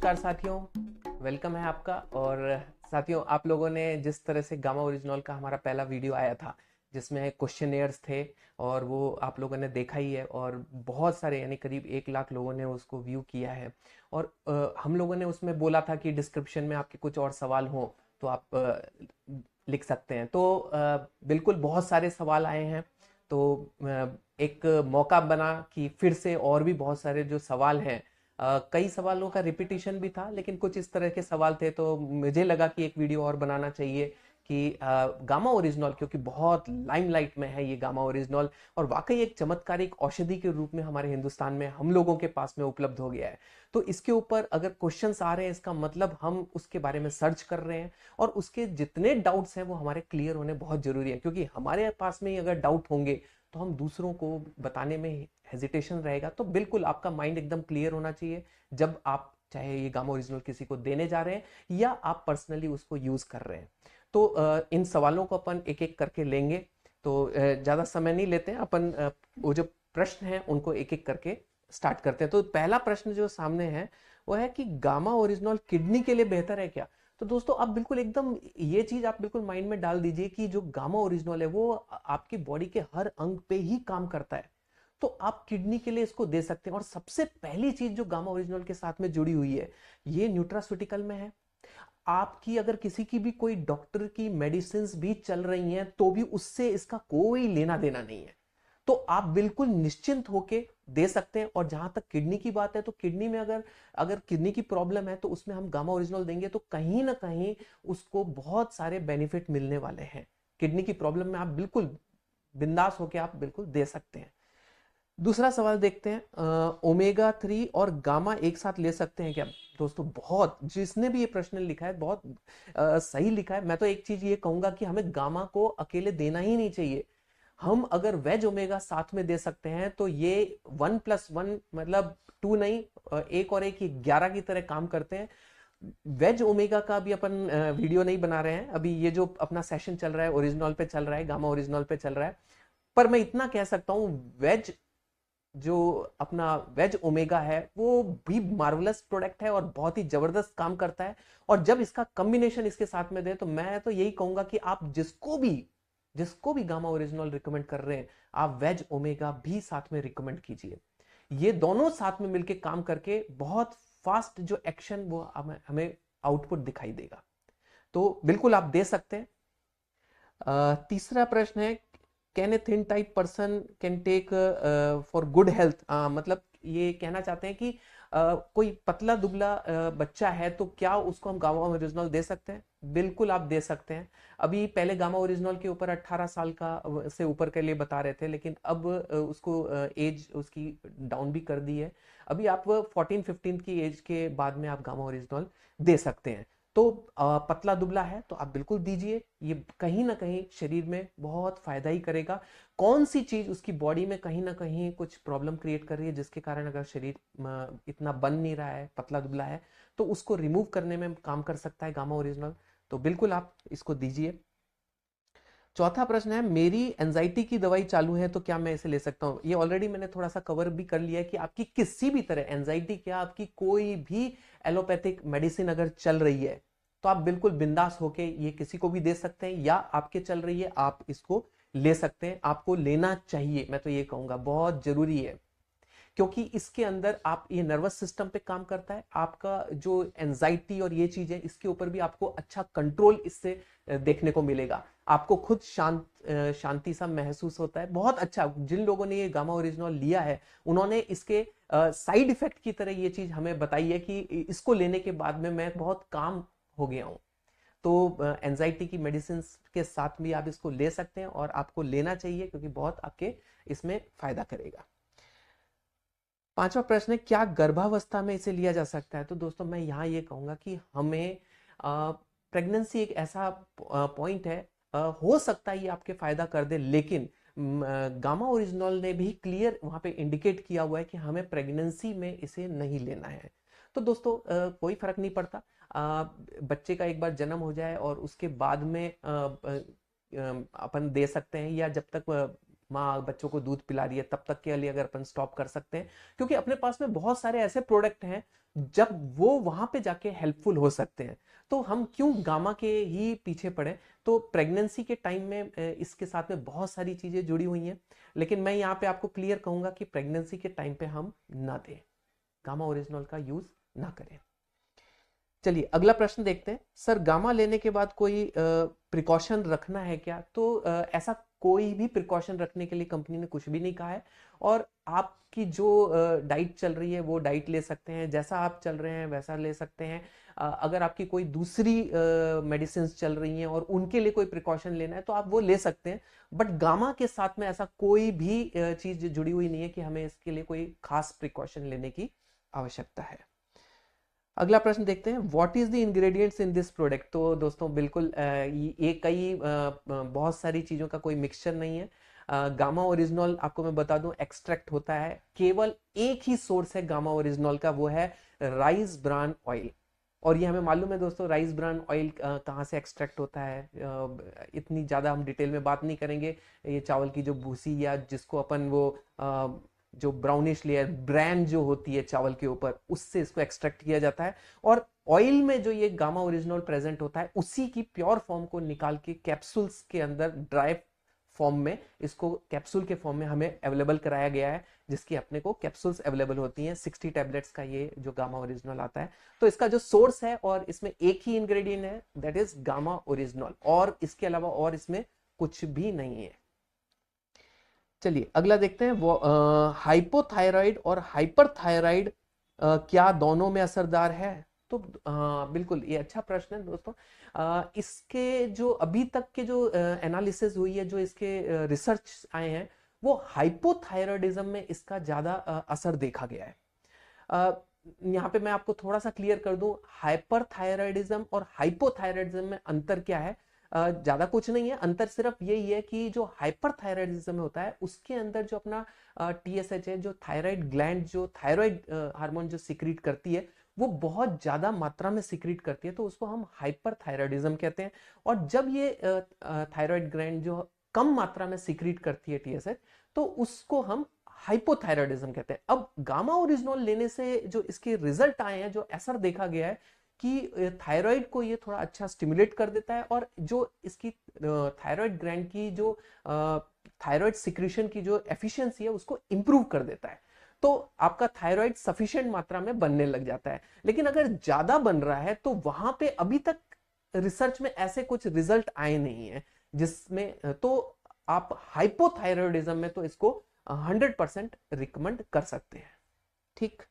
नमस्कार साथियों, वेलकम है आपका। और साथियों, आप लोगों ने जिस तरह से गामा ओरिजिनल का हमारा पहला वीडियो आया था जिसमें क्वेश्चनेयर्स थे और वो आप लोगों ने देखा ही है और बहुत सारे यानी करीब 1 लाख लोगों ने उसको व्यू किया है। और हम लोगों ने उसमें बोला था कि डिस्क्रिप्शन में आपके कुछ और सवाल हो तो आप लिख सकते हैं। तो बिल्कुल बहुत सारे सवाल आए हैं। तो एक मौका बना कि फिर से और भी बहुत सारे जो सवाल हैं, कई सवालों का रिपीटिशन भी था लेकिन कुछ इस तरह के सवाल थे, तो मुझे लगा कि एक वीडियो और बनाना चाहिए कि गामा ओरिजिनल, क्योंकि बहुत लाइमलाइट में है ये गामा ओरिजिनल और वाकई एक चमत्कारिक औषधि के रूप में हमारे हिंदुस्तान में हम लोगों के पास में उपलब्ध हो गया है। तो इसके ऊपर अगर क्वेश्चंस आ रहे हैं, इसका मतलब हम उसके बारे में सर्च कर रहे हैं और उसके जितने डाउट्स हैं वो हमारे क्लियर होने बहुत जरूरी है, क्योंकि हमारे पास में ही अगर डाउट होंगे तो हम दूसरों को बताने में हेजिटेशन रहेगा। तो बिल्कुल आपका माइंड एकदम क्लियर होना चाहिए जब आप चाहे ये गामा ओरिजिनल किसी को देने जा रहे हैं या आप पर्सनली उसको यूज कर रहे हैं। तो इन सवालों को अपन एक एक करके लेंगे। तो ज्यादा समय नहीं लेते हैं अपन, वो जो प्रश्न है उनको एक एक करके स्टार्ट करते हैं। तो पहला प्रश्न जो सामने है वो है कि गामा ओरिजिनल किडनी के लिए बेहतर है क्या। तो दोस्तों आप बिल्कुल एकदम ये चीज आप बिल्कुल माइंड में डाल दीजिए कि जो गामा ओरिजिनल है वो आपकी बॉडी के हर अंग पे ही काम करता है। तो आप किडनी के लिए इसको दे सकते हैं। और सबसे पहली चीज जो गामा ओरिजिनल के साथ में जुड़ी हुई है, ये न्यूट्रास्यूटिकल में है। आपकी अगर किसी की भी कोई डॉक्टर की मेडिसिन भी चल रही हैं तो भी उससे इसका कोई लेना देना नहीं है। तो आप बिल्कुल निश्चिंत होके दे सकते हैं। और जहां तक किडनी की बात है, तो किडनी में अगर अगर किडनी की प्रॉब्लम है तो उसमें हम गामा ओरिजिनल देंगे तो कहीं ना कहीं उसको बहुत सारे बेनिफिट मिलने वाले हैं। किडनी की प्रॉब्लम में आप बिल्कुल बिंदास होके आप बिल्कुल दे सकते हैं। दूसरा सवाल देखते हैं, ओमेगा 3 और गामा एक साथ ले सकते हैं क्या। दोस्तों बहुत, जिसने भी ये प्रश्न लिखा है बहुत सही लिखा है। मैं तो एक चीज ये कहूंगा कि हमें गामा को अकेले देना ही नहीं चाहिए। हम अगर वेज ओमेगा साथ में दे सकते हैं तो ये 1+1 मतलब 2 नहीं, एक और एक 11 की तरह काम करते हैं। वेज ओमेगा का भी अपन वीडियो नहीं बना रहे हैं अभी, ये जो अपना सेशन चल रहा है ओरिजिनल पे चल रहा है, गामा ओरिजिनल पे चल रहा है। पर मैं इतना कह सकता हूं, वेज जो अपना वेज ओमेगा है वो भी मार्वलस प्रोडक्ट है और बहुत ही जबरदस्त काम करता है। और जब इसका कॉम्बिनेशन इसके साथ में दे तो मैं तो यही कहूंगा कि आप जिसको भी गामा ओरिजिनल रिकमेंड कर रहे हैं, आप वेज ओमेगा भी साथ में रिकमेंड कीजिए। ये दोनों साथ में मिलकर काम करके बहुत फास्ट जो एक्शन वो हमें आउटपुट दिखाई देगा। तो बिल्कुल आप दे सकते हैं। तीसरा प्रश्न है, can a thin type person can take for good health. मतलब ये कहना चाहते हैं कि कोई पतला दुबला बच्चा है तो क्या उसको हम गामा ओरिजिनल दे सकते हैं। बिल्कुल आप दे सकते हैं। अभी पहले गामा ओरिजिनल के ऊपर 18 साल का से ऊपर के लिए बता रहे थे, लेकिन अब उसको एज उसकी डाउन भी कर दी है। अभी आप 14-15 की एज के बाद में आप गामा ओरिजिनल दे सकते हैं। तो पतला दुबला है तो आप बिल्कुल दीजिए, ये कहीं ना कहीं शरीर में बहुत फायदा ही करेगा। कौन सी चीज उसकी बॉडी में कहीं ना कहीं कुछ प्रॉब्लम क्रिएट कर रही है जिसके कारण अगर शरीर इतना बन नहीं रहा है, पतला दुबला है, तो उसको रिमूव करने में काम कर सकता है गामा ओरिजिनल। तो बिल्कुल आप इसको दीजिए। चौथा प्रश्न है, मेरी एंजाइटी की दवाई चालू है तो क्या मैं इसे ले सकता हूं। ये ऑलरेडी मैंने थोड़ा सा कवर भी कर लिया है कि आपकी किसी भी तरह एंजाइटी, क्या आपकी कोई भी एलोपैथिक मेडिसिन अगर चल रही है तो आप बिल्कुल बिंदास होके ये किसी को भी दे सकते हैं, या आपके चल रही है आप इसको ले सकते हैं। आपको लेना चाहिए, मैं तो ये कहूंगा बहुत जरूरी है, क्योंकि इसके अंदर आप ये नर्वस सिस्टम पे काम करता है। आपका जो एंजाइटी और ये चीजें, इसके ऊपर भी आपको अच्छा कंट्रोल इससे देखने को मिलेगा। आपको खुद शांति सा महसूस होता है, बहुत अच्छा। जिन लोगों ने ये गामा ओरिजिनल लिया है उन्होंने इसके साइड इफेक्ट की तरह ये चीज हमें बताई है कि इसको लेने के बाद में मैं बहुत काम हो गया हूं। तो एंजाइटी की मेडिसिन के साथ भी आप इसको ले सकते हैं और आपको लेना चाहिए, क्योंकि बहुत आपके इसमें फायदा करेगा। पांचवा प्रश्न है, क्या गर्भावस्था में इसे लिया जा सकता है। तो दोस्तों मैं यहाँ ये कहूंगा कि हमें, प्रेगनेंसी एक ऐसा पॉइंट है, हो सकता है ये आपके फायदा कर दे, लेकिन गामा ओरिजिनल ने भी क्लियर वहां पे इंडिकेट किया हुआ है कि हमें प्रेगनेंसी में इसे नहीं लेना है। तो दोस्तों कोई फर्क नहीं पड़ता, बच्चे का एक बार जन्म हो जाए और उसके बाद में अपन दे सकते हैं, या जब तक माँ बच्चों को दूध पिला रही है तब तक के लिए अगर अपन स्टॉप कर सकते हैं, क्योंकि अपने पास में बहुत सारे ऐसे प्रोडक्ट हैं जब वो वहां पे जाके हेल्पफुल हो सकते हैं, तो हम क्यों गामा के ही पीछे पड़े। तो प्रेगनेंसी के टाइम में इसके साथ में बहुत सारी चीजें जुड़ी हुई हैं, लेकिन मैं यहाँ पे आपको क्लियर कहूंगा कि प्रेगनेंसी के टाइम पे हम ना दें, गामा ओरिजिनल का यूज ना करें। चलिए अगला प्रश्न देखते हैं। सर गामा लेने के बाद कोई प्रिकॉशन रखना है क्या? तो ऐसा कोई भी प्रिकॉशन रखने के लिए कंपनी ने कुछ भी नहीं कहा है, और आपकी जो डाइट चल रही है वो डाइट ले सकते हैं, जैसा आप चल रहे हैं वैसा ले सकते हैं। अगर आपकी कोई दूसरी मेडिसिन चल रही हैं और उनके लिए कोई प्रिकॉशन लेना है तो आप वो ले सकते हैं, बट गामा के साथ में ऐसा कोई भी चीज जुड़ी हुई नहीं है कि हमें इसके लिए कोई खास प्रिकॉशन लेने की आवश्यकता है। अगला प्रश्न देखते हैं, what is the ingredients in this product? तो दोस्तों बिल्कुल ये कई बहुत सारी चीजों का कोई मिक्सचर नहीं है। गामा ओरिजिनल आपको मैं बता दूं एक्सट्रैक्ट होता है, केवल एक ही सोर्स है गामा ओरिजिनल का, वो है राइस ब्रान ऑयल। और ये हमें मालूम है दोस्तों राइस ब्रान ऑयल कहाँ से एक्सट्रैक्ट होता है। इतनी ज्यादा हम डिटेल में बात नहीं करेंगे। ये चावल की जो भूसी या जिसको अपन वो जो ब्राउनिश लेयर ब्रांड जो होती है चावल के ऊपर, उससे इसको एक्सट्रैक्ट किया जाता है, और ऑयल में जो ये गामा ओरिजिनल प्रेजेंट होता है उसी की प्योर फॉर्म को निकाल के कैप्सूल्स के अंदर ड्राई फॉर्म में, इसको कैप्सूल के फॉर्म में हमें अवेलेबल कराया गया है, जिसकी अपने को कैप्सूल्स अवेलेबल होती हैं 60 टैबलेट्स का ये जो गामा ओरिजिनल आता है। तो इसका जो सोर्स है और इसमें एक ही इंग्रेडिएंट है, दैट इज गामा ओरिजिनल, और इसके अलावा और इसमें कुछ भी नहीं है। चलिए अगला देखते हैं, वो हाइपोथायराइड और हाइपरथायराइड क्या दोनों में असरदार है? तो बिल्कुल ये अच्छा प्रश्न है दोस्तों। इसके जो अभी तक के जो एनालिसिस हुई है, जो इसके रिसर्च आए हैं, वो हाइपोथायराइडिज्म में इसका ज्यादा असर देखा गया है। यहाँ पे मैं आपको थोड़ा सा क्लियर कर दूं, हाइपरथायराइडिज्म और हाइपोथायराइडिज्म में अंतर क्या है। ज्यादा कुछ नहीं है, अंतर सिर्फ यही है कि जो हाइपरथायराइडिज्म में होता है उसके अंदर जो अपना टीएसएच है, जो थायराइड ग्लैंड जो थायराइड हार्मोन जो सिक्रीट करती है, वो बहुत ज्यादा मात्रा में सिक्रीट करती है, तो उसको हम हाइपरथायराइडिज्म कहते हैं। और जब ये थायराइड ग्लैंड जो कम मात्रा में सिक्रीट करती है टीएसएच, तो उसको हम हाइपोथायराइडिज्म कहते हैं। अब गामा ओरिजिनल लेने से जो इसके रिजल्ट आए हैं, जो असर देखा गया है कि थायराइड को ये थोड़ा अच्छा स्टिमुलेट कर देता है, और जो इसकी थायराइड ग्लैंड की जो थायराइड सिक्रीशन की जो एफिशिएंसी है उसको इंप्रूव कर देता है, तो आपका थायराइड सफिशिएंट मात्रा में बनने लग जाता है। लेकिन अगर ज्यादा बन रहा है तो वहां पे अभी तक रिसर्च में ऐसे कुछ रिजल्ट आए नहीं है जिसमें, तो आप हाइपोथायराइडिज्म में तो इसको 100% रिकमेंड कर सकते हैं। ठीक,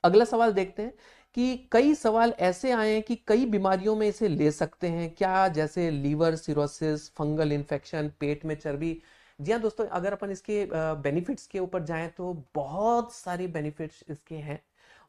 अगला सवाल देखते हैं कि कई सवाल ऐसे आए हैं कि कई बीमारियों में इसे ले सकते हैं क्या, जैसे लीवर सिरोसिस, फंगल इन्फेक्शन, पेट में चर्बी। जी हाँ दोस्तों, अगर अपन इसके बेनिफिट्स के ऊपर जाएं तो बहुत सारे बेनिफिट्स इसके हैं।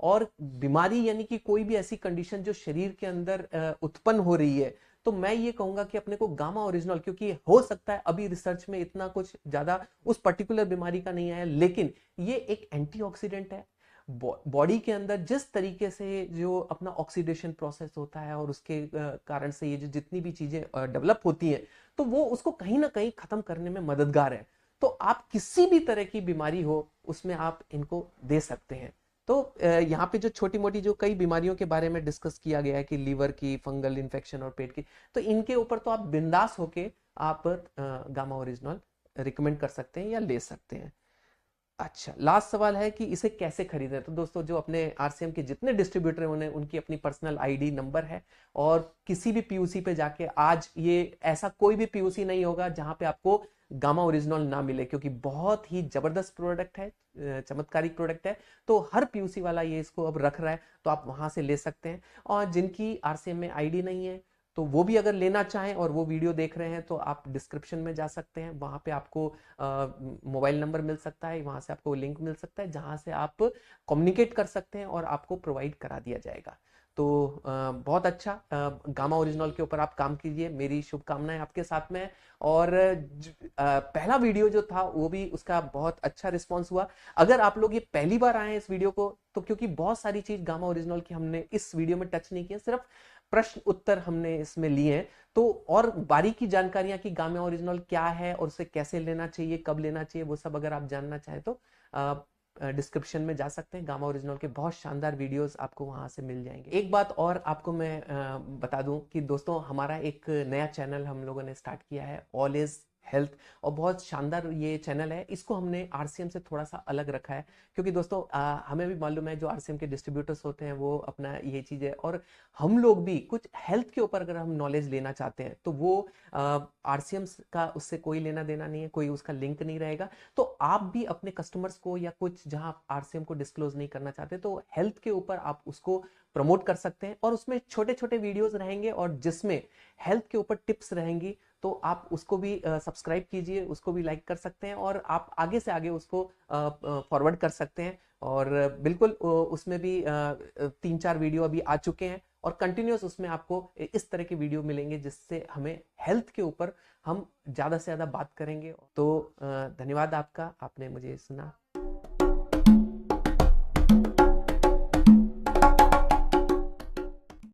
और बीमारी यानी कि कोई भी ऐसी कंडीशन जो शरीर के अंदर उत्पन्न हो रही है, तो मैं ये कहूंगा कि अपने को गामा ओरिजिनल, क्योंकि हो सकता है अभी रिसर्च में इतना कुछ ज्यादा उस पर्टिकुलर बीमारी का नहीं आया, लेकिन ये एक एंटीऑक्सीडेंट है। बॉडी के अंदर जिस तरीके से जो अपना ऑक्सीडेशन प्रोसेस होता है और उसके कारण से ये जो जितनी भी चीजें डेवलप होती हैं, तो वो उसको कहीं ना कहीं खत्म करने में मददगार है। तो आप किसी भी तरह की बीमारी हो उसमें आप इनको दे सकते हैं। तो यहाँ पे जो छोटी मोटी जो कई बीमारियों के बारे में डिस्कस किया गया है कि लीवर की, फंगल इन्फेक्शन और पेट की, तो इनके ऊपर तो आप बिंदास होके आप गामा ओरिजिनल रिकमेंड कर सकते हैं या ले सकते हैं। अच्छा, लास्ट सवाल है कि इसे कैसे खरीदें। तो दोस्तों जो अपने आरसीएम के जितने डिस्ट्रीब्यूटर हैं उन्हें उनकी अपनी पर्सनल आईडी नंबर है, और किसी भी पीयूसी पे जाके, आज ये ऐसा कोई भी पीयूसी नहीं होगा जहां पे आपको गामा ओरिजिनल ना मिले, क्योंकि बहुत ही जबरदस्त प्रोडक्ट है, चमत्कारिक प्रोडक्ट है। तो हर पीयूसी वाला ये इसको अब रख रहा है, तो आप वहां से ले सकते हैं। और जिनकी आरसीएम में आईडी नहीं है तो वो भी अगर लेना चाहें और वो वीडियो देख रहे हैं, तो आप डिस्क्रिप्शन में जा सकते हैं, वहां पे आपको मोबाइल नंबर मिल सकता है, वहां से आपको लिंक मिल सकता है जहां से आप कम्युनिकेट कर सकते हैं और आपको प्रोवाइड करा दिया जाएगा। तो बहुत अच्छा, गामा ओरिजिनल के ऊपर आप काम कीजिए, मेरी शुभकामनाएं आपके साथ में है। और पहला वीडियो जो था वो भी उसका बहुत अच्छा रिस्पांस हुआ। अगर आप लोग ये पहली बार आए हैं इस वीडियो को, तो क्योंकि बहुत सारी चीज गामा ओरिजिनल की हमने इस वीडियो में टच नहीं की है, सिर्फ प्रश्न उत्तर हमने इसमें लिए हैं। तो और बारीकी जानकारियां कि गामा ओरिजिनल क्या है और उसे कैसे लेना चाहिए, कब लेना चाहिए, वो सब अगर आप जानना चाहें तो डिस्क्रिप्शन में जा सकते हैं। गामा ओरिजिनल के बहुत शानदार वीडियोस आपको वहां से मिल जाएंगे। एक बात और आपको मैं बता दूं कि दोस्तों हमारा एक नया चैनल हम लोगों ने स्टार्ट किया है, ऑल इज हेल्थ। और बहुत शानदार ये चैनल है। इसको हमने आरसीएम से थोड़ा सा अलग रखा है, क्योंकि दोस्तों हमें भी मालूम है जो आरसीएम के डिस्ट्रीब्यूटर्स होते हैं वो अपना ये चीज है, और हम लोग भी कुछ हेल्थ के ऊपर अगर हम नॉलेज लेना चाहते हैं तो वो आरसीएम का उससे कोई लेना देना नहीं है, कोई उसका लिंक नहीं रहेगा। तो आप भी अपने कस्टमर्स को या कुछ जहां आरसीएम को डिस्क्लोज नहीं करना चाहते तो हेल्थ के ऊपर आप उसको प्रमोट कर सकते हैं, और उसमें छोटे छोटे वीडियोस रहेंगे और जिसमें हेल्थ के ऊपर टिप्स रहेंगी। तो आप उसको भी सब्सक्राइब कीजिए, उसको भी लाइक कर सकते हैं, और आप आगे से आगे उसको फॉरवर्ड कर सकते हैं। और बिल्कुल उसमें भी 3-4 वीडियो अभी आ चुके हैं, और कंटिन्यूस उसमें आपको इस तरह के वीडियो मिलेंगे जिससे हमें हेल्थ के ऊपर हम ज्यादा से ज्यादा बात करेंगे। तो धन्यवाद आपका, आपने मुझे सुना।